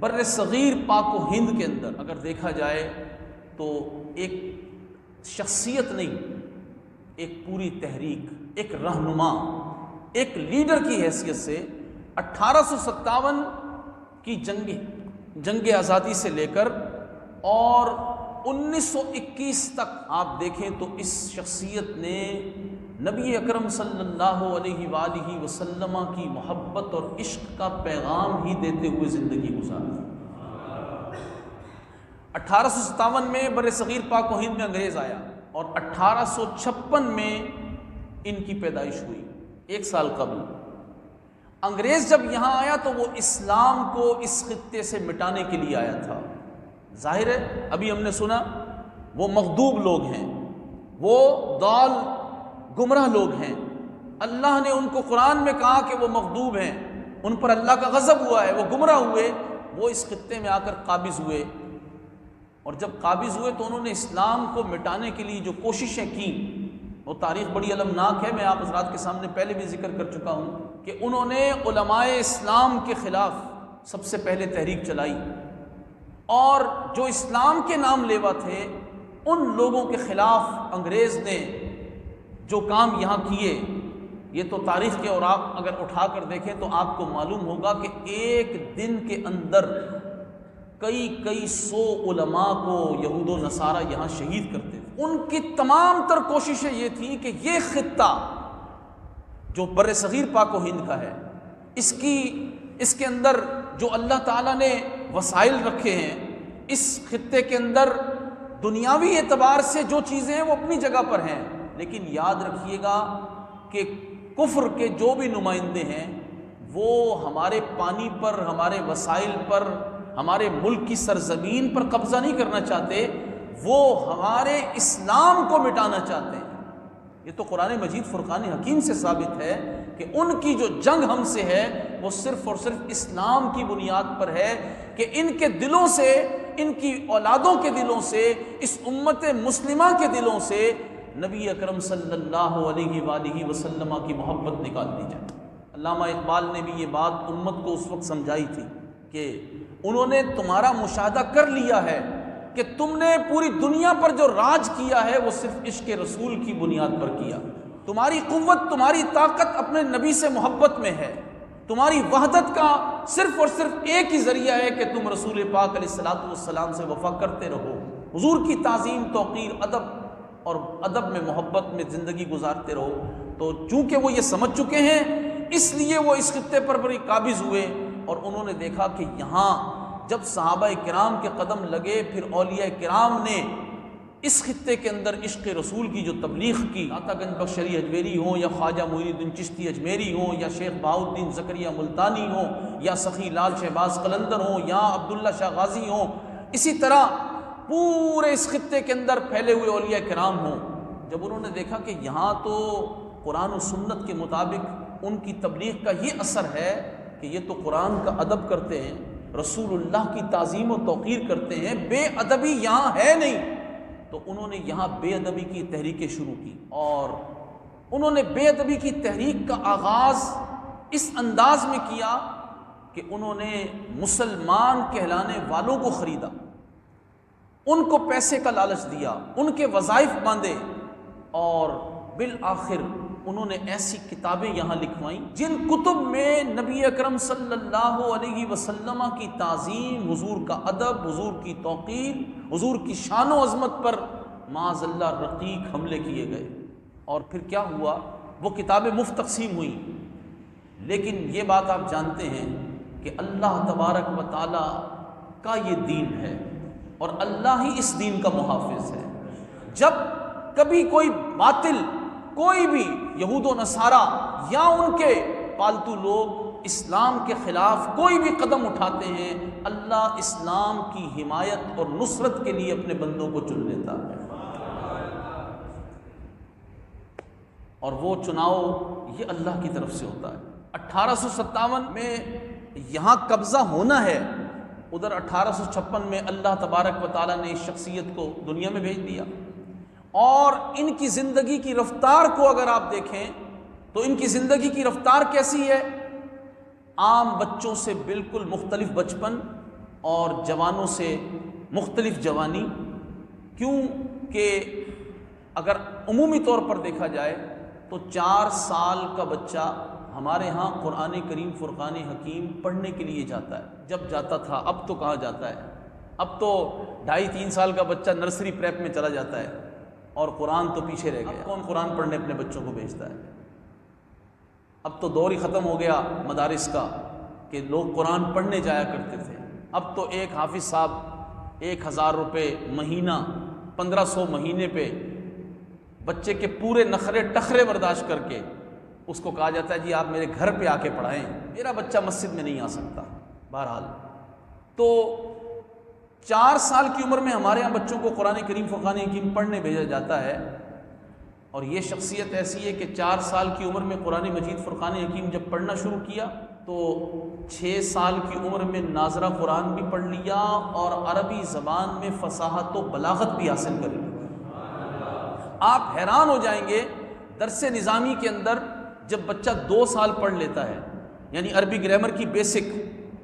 بر صغیر پاک و ہند کے اندر اگر دیکھا جائے تو ایک شخصیت نہیں، ایک پوری تحریک، ایک رہنما، ایک لیڈر کی حیثیت سے 1857 کی جنگ آزادی سے لے کر اور 1921 تک آپ دیکھیں تو اس شخصیت نے نبی اکرم صلی اللہ علیہ وآلہ وسلم کی محبت اور عشق کا پیغام ہی دیتے ہوئے زندگی گزاری۔ 1857 میں بر صغیر پاک و ہند میں انگریز آیا اور 1856 میں ان کی پیدائش ہوئی، 1 سال قبل۔ انگریز جب یہاں آیا تو وہ اسلام کو اس خطے سے مٹانے کے لیے آیا تھا۔ ظاہر ہے ابھی ہم نے سنا وہ مغضوب لوگ ہیں، وہ ضال گمراہ لوگ ہیں، اللہ نے ان کو قرآن میں کہا کہ وہ مغضوب ہیں، ان پر اللہ کا غضب ہوا ہے، وہ گمراہ ہوئے، وہ اس خطے میں آ کر قابض ہوئے، اور جب قابض ہوئے تو انہوں نے اسلام کو مٹانے کے لیے جو کوششیں کی وہ تاریخ بڑی المناک ہے۔ میں آپ حضرات کے سامنے پہلے بھی ذکر کر چکا ہوں کہ انہوں نے علماء اسلام کے خلاف سب سے پہلے تحریک چلائی، اور جو اسلام کے نام لیوا تھے ان لوگوں کے خلاف انگریز نے جو کام یہاں کیے، یہ تو تاریخ کے اور آپ اگر اٹھا کر دیکھیں تو آپ کو معلوم ہوگا کہ ایک دن کے اندر کئی سو علماء کو یہود و نصارہ یہاں شہید کرتے تھے۔ ان کی تمام تر کوششیں یہ تھیں کہ یہ خطہ جو بر صغیر پاک و ہند کا ہے، اس کے اندر جو اللہ تعالیٰ نے وسائل رکھے ہیں، اس خطے کے اندر دنیاوی اعتبار سے جو چیزیں ہیں وہ اپنی جگہ پر ہیں، لیکن یاد رکھیے گا کہ کفر کے جو بھی نمائندے ہیں وہ ہمارے پانی پر، ہمارے وسائل پر، ہمارے ملک کی سرزمین پر قبضہ نہیں کرنا چاہتے، وہ ہمارے اسلام کو مٹانا چاہتے ہیں۔ یہ تو قرآن مجید فرقان حکیم سے ثابت ہے کہ ان کی جو جنگ ہم سے ہے وہ صرف اور صرف اسلام کی بنیاد پر ہے کہ ان کے دلوں سے، ان کی اولادوں کے دلوں سے، اس امت مسلمہ کے دلوں سے نبی اکرم صلی اللہ علیہ وآلہ وسلم کی محبت نکال دی جائے۔ علامہ اقبال نے بھی یہ بات امت کو اس وقت سمجھائی تھی کہ انہوں نے تمہارا مشاہدہ کر لیا ہے کہ تم نے پوری دنیا پر جو راج کیا ہے وہ صرف عشق رسول کی بنیاد پر کیا۔ تمہاری قوت، تمہاری طاقت اپنے نبی سے محبت میں ہے، تمہاری وحدت کا صرف اور صرف ایک ہی ذریعہ ہے کہ تم رسول پاک علیہ الصلوۃ والسلام سے وفا کرتے رہو، حضور کی تعظیم، توقیر، ادب اور ادب میں محبت میں زندگی گزارتے رہو۔ تو چونکہ وہ یہ سمجھ چکے ہیں اس لیے وہ اس خطے پر بڑی قابض ہوئے، اور انہوں نے دیکھا کہ یہاں جب صحابہ کرام کے قدم لگے، پھر اولیاء کرام نے اس خطے کے اندر عشق رسول کی جو تبلیغ کی، داتا گنج بخش اجمیری ہوں یا خواجہ معین الدین چشتی اجمیری ہوں یا شیخ بہاؤالدین زکریا ملتانی ہوں یا سخی لال شہباز قلندر ہوں یا عبداللہ شاہ غازی ہوں، اسی طرح پورے اس خطے کے اندر پھیلے ہوئے اولیاء کرام ہوں، جب انہوں نے دیکھا کہ یہاں تو قرآن و سنت کے مطابق ان کی تبلیغ کا یہ اثر ہے کہ یہ تو قرآن کا ادب کرتے ہیں، رسول اللہ کی تعظیم و توقیر کرتے ہیں، بے ادبی یہاں ہے نہیں، تو انہوں نے یہاں بے ادبی کی تحریکیں شروع کی، اور انہوں نے بے ادبی کی تحریک کا آغاز اس انداز میں کیا کہ انہوں نے مسلمان کہلانے والوں کو خریدا، ان کو پیسے کا لالچ دیا، ان کے وظائف باندھے، اور بالآخر انہوں نے ایسی کتابیں یہاں لکھوائیں جن کتب میں نبی اکرم صلی اللہ علیہ وسلم کی تعظیم، حضور کا ادب، حضور کی توقیر، حضور کی شان و عظمت پر معاذ اللہ رقیق حملے کیے گئے۔ اور پھر کیا ہوا، وہ کتابیں مفت تقسیم ہوئیں، لیکن یہ بات آپ جانتے ہیں کہ اللہ تبارک و تعالی کا یہ دین ہے اور اللہ ہی اس دین کا محافظ ہے۔ جب کبھی کوئی باطل، کوئی بھی یہود و نصارہ یا ان کے پالتو لوگ اسلام کے خلاف کوئی بھی قدم اٹھاتے ہیں، اللہ اسلام کی حمایت اور نصرت کے لیے اپنے بندوں کو چن لیتا ہے، اور وہ چناؤ یہ اللہ کی طرف سے ہوتا ہے۔ 1857 میں یہاں قبضہ ہونا ہے، ادھر 1856 میں اللہ تبارک و تعالیٰ نے اس شخصیت کو دنیا میں بھیج دیا، اور ان کی زندگی کی رفتار کو اگر آپ دیکھیں تو ان کی زندگی کی رفتار کیسی ہے؟ عام بچوں سے بالکل مختلف بچپن، اور جوانوں سے مختلف جوانی، کیوں کہ اگر عمومی طور پر دیکھا جائے تو 4 سال کا بچہ ہمارے ہاں قرآن کریم فرقان حکیم پڑھنے کے لیے جاتا ہے، جب جاتا تھا، اب تو کہاں جاتا ہے، اب تو 2.5-3 سال کا بچہ نرسری پریپ میں چلا جاتا ہے اور قرآن تو پیچھے رہ گیا۔ کون قرآن پڑھنے اپنے بچوں کو بھیجتا ہے؟ اب تو دور ہی ختم ہو گیا مدارس کا کہ لوگ قرآن پڑھنے جایا کرتے تھے۔ اب تو ایک حافظ صاحب 1000 روپے مہینہ، 1500 مہینے پہ بچے کے پورے نخرے ٹخرے برداشت کر کے اس کو کہا جاتا ہے جی آپ میرے گھر پہ آ کے پڑھائیں، میرا بچہ مسجد میں نہیں آ سکتا۔ بہرحال تو 4 سال کی عمر میں ہمارے ہاں بچوں کو قرآن کریم فرقان حکیم پڑھنے بھیجا جاتا ہے، اور یہ شخصیت ایسی ہے کہ 4 سال کی عمر میں قرآن مجید فرقان حکیم جب پڑھنا شروع کیا تو 6 سال کی عمر میں ناظرہ قرآن بھی پڑھ لیا اور عربی زبان میں فصاحت و بلاغت بھی حاصل کر لی۔ آپ حیران ہو جائیں گے، درس نظامی کے اندر جب بچہ 2 سال پڑھ لیتا ہے، یعنی عربی گرامر کی بیسک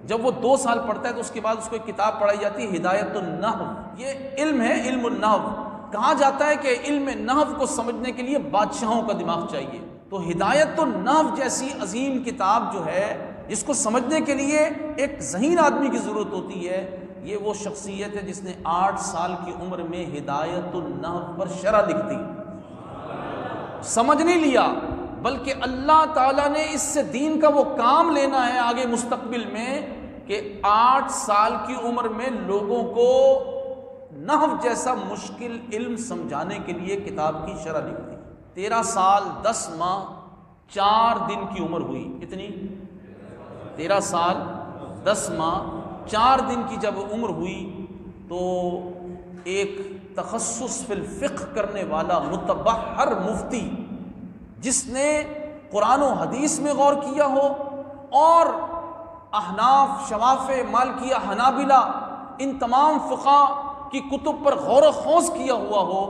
جب وہ 2 سال پڑھتا ہے تو اس کے بعد اس کو ایک کتاب پڑھائی جاتی ہے ہدایت النحو۔ یہ علم ہے، علم النحو۔ کہا جاتا ہے کہ علم نحو کو سمجھنے کے لیے بادشاہوں کا دماغ چاہیے، تو ہدایت النحو جیسی عظیم کتاب جو ہے جس کو سمجھنے کے لیے ایک ذہین آدمی کی ضرورت ہوتی ہے، یہ وہ شخصیت ہے جس نے 8 سال کی عمر میں ہدایت النحو پر شرح لکھ دی۔ سمجھ نہیں لیا، بلکہ اللہ تعالیٰ نے اس سے دین کا وہ کام لینا ہے آگے مستقبل میں کہ 8 سال کی عمر میں لوگوں کو نحو جیسا مشکل علم سمجھانے کے لیے کتاب کی شرح لکھ دی۔ 13 سال 10 ماہ 4 دن کی عمر ہوئی، کتنی؟ 13 سال 10 ماہ 4 دن کی جب عمر ہوئی تو ایک تخصص فی الفقہ کرنے والا متبحر مفتی جس نے قرآن و حدیث میں غور کیا ہو اور احناف، شوافع، مالکیہ، حنابلہ ان تمام فقہ کی کتب پر غور و خوض کیا ہوا ہو،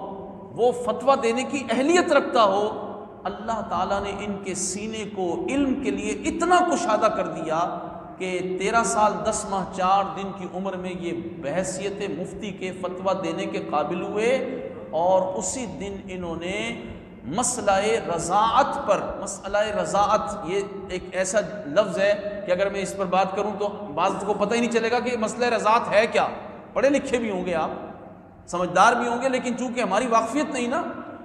وہ فتویٰ دینے کی اہلیت رکھتا ہو، اللہ تعالیٰ نے ان کے سینے کو علم کے لیے اتنا کشادہ کر دیا کہ 13 سال 10 ماہ 4 دن کی عمر میں یہ بحیثیت مفتی کے فتویٰ دینے کے قابل ہوئے، اور اسی دن انہوں نے مسئلہ رضاعت پر، مسئلہ رضاعت یہ ایک ایسا لفظ ہے کہ اگر میں اس پر بات کروں تو بعض کو پتہ ہی نہیں چلے گا کہ مسئلہ رضاعت ہے کیا۔ پڑھے لکھے بھی ہوں گے آپ، سمجھدار بھی ہوں گے، لیکن چونکہ ہماری واقفیت نہیں نا،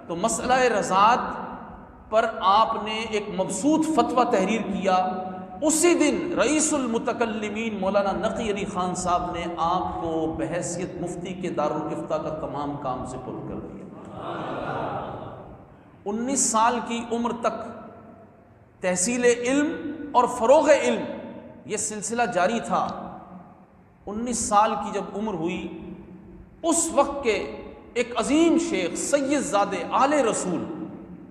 تو مسئلہ رضاعت پر آپ نے ایک مبسوط فتویٰ تحریر کیا۔ اسی دن رئیس المتکلمین مولانا نقی علی خان صاحب نے آپ کو بحیثیت مفتی کے دارالافتاء کا تمام کام سے پُر کر دیا۔ 19 سال کی عمر تک تحصیل علم اور فروغ علم یہ سلسلہ جاری تھا۔ 19 سال کی جب عمر ہوئی، اس وقت کے ایک عظیم شیخ سید زادے آل رسول،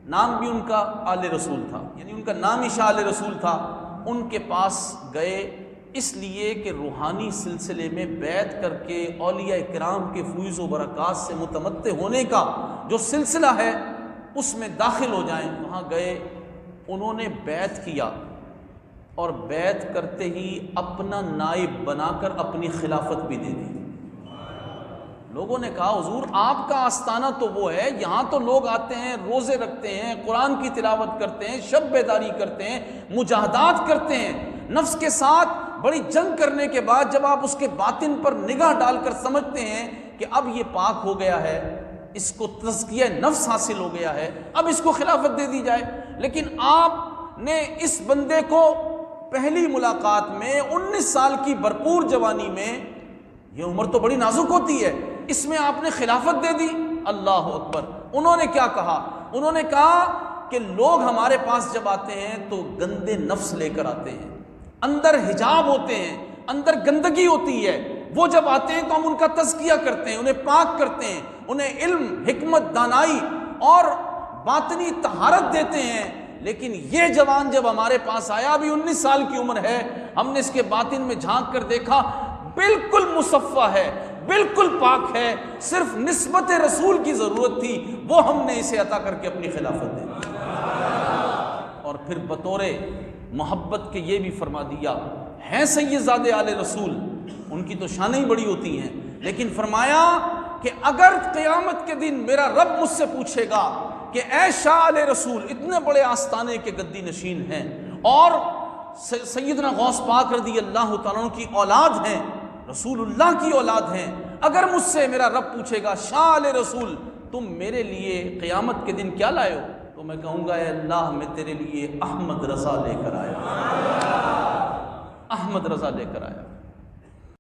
نام بھی ان کا آل رسول تھا، یعنی ان کا نام ہی شاہ آل رسول تھا، ان کے پاس گئے اس لیے کہ روحانی سلسلے میں بیعت کر کے اولیاء کرام کے فیض و برکات سے متمتع ہونے کا جو سلسلہ ہے اس میں داخل ہو جائیں۔ وہاں گئے، انہوں نے بیعت کیا، اور بیعت کرتے ہی اپنا نائب بنا کر اپنی خلافت بھی دے دی۔ لوگوں نے کہا حضور آپ کا آستانہ تو وہ ہے، یہاں تو لوگ آتے ہیں، روزے رکھتے ہیں، قرآن کی تلاوت کرتے ہیں، شب بیداری کرتے ہیں، مجاہدات کرتے ہیں، نفس کے ساتھ بڑی جنگ کرنے کے بعد جب آپ اس کے باطن پر نگاہ ڈال کر سمجھتے ہیں کہ اب یہ پاک ہو گیا ہے، اس کو تزکیہ نفس حاصل ہو گیا ہے، اب اس کو خلافت دے دی جائے، لیکن آپ نے اس بندے کو پہلی ملاقات میں 19 سال کی بھرپور جوانی میں، یہ عمر تو بڑی نازک ہوتی ہے، اس میں آپ نے خلافت دے دی۔ اللہ اکبر۔ انہوں نے کیا کہا؟ انہوں نے کہا کہ لوگ ہمارے پاس جب آتے ہیں تو گندے نفس لے کر آتے ہیں، اندر حجاب ہوتے ہیں، اندر گندگی ہوتی ہے، وہ جب آتے ہیں تو ہم ان کا تزکیہ کرتے ہیں، انہیں پاک کرتے ہیں، انہیں علم، حکمت، دانائی اور باطنی طہارت دیتے ہیں، لیکن یہ جوان جب ہمارے پاس آیا، ابھی 19 سال کی عمر ہے، ہم نے اس کے باطن میں جھانک کر دیکھا، بالکل مصفہ ہے، بالکل پاک ہے، صرف نسبت رسول کی ضرورت تھی، وہ ہم نے اسے عطا کر کے اپنی خلافت دے دی۔ اور پھر بطور محبت کے یہ بھی فرما دیا، ہیں سید زادے آل رسول، ان کی تو شانیں ہی بڑی ہوتی ہیں، لیکن فرمایا کہ اگر قیامت کے دن میرا رب مجھ سے پوچھے گا کہ اے شاہ علیہ رسول، اتنے بڑے آستانے کے گدی نشین ہیں اور سیدنا غوث پاک رضی اللہ تعالیٰ عنہ کی اولاد ہیں، رسول اللہ کی اولاد ہیں، اگر مجھ سے میرا رب پوچھے گا شاہ علیہ رسول تم میرے لیے قیامت کے دن کیا لائے ہو، تو میں کہوں گا اے اللہ میں تیرے لیے احمد رضا لے کر آیا، احمد رضا لے کر آیا۔